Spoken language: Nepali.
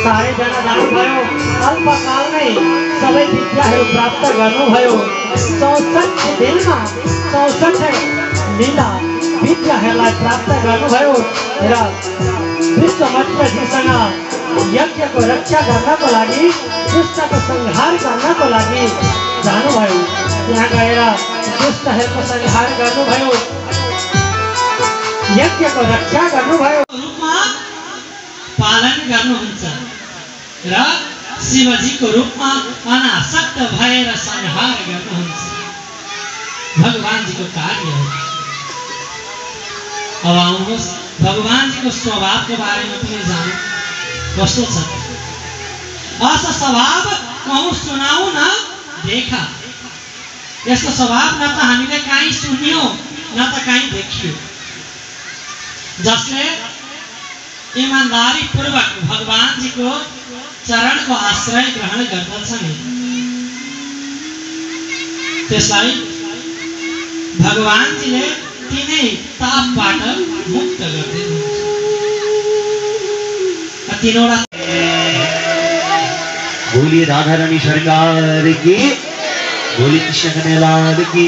सारे जना जानुभयो अल्पकालमै सबै विद्याहरू प्राप्त गर्नुभयो 64 दिनमा 64 लीला विद्याहरूलाई प्राप्त गर्नुभयो र विश्वामित्रजीसँग यज्ञको रक्षा गर्नको लागि दुष्टको संहार गर्नको लागि जानुभयो। त्यहाँ गएर दुष्टहरूको संहार गर्नुभयो, यज्ञको रक्षा गर्नुभयो, रूपमा पालन गर्नुहुन्छ र शिवजीको रूपमा अनासक्त भएर संहार गर्नुहुन्छ। भगवानजीको कार्य हो। अब आउनुहोस् भगवानजीको स्वभावको बारेमा पनि जानु कस्तो छ। अस स्वभाव कहूँ सुनाऊ न देखा। यस्तो स्वभाव न त हामीले कहीँ सुन्यौँ न त कहीँ देखियो। जसले ईमानदारी पूर्वक भगवानजीको चरणको आश्रय ग्रहण गर्दछन् त्यसलाई भगवानजीले तिनै तापबाट मुक्त गर्दिनुहुन्छ। तीनवटा बोली राधा रानी सरकार की, बोली कृष्ण कन्हैया लाल की।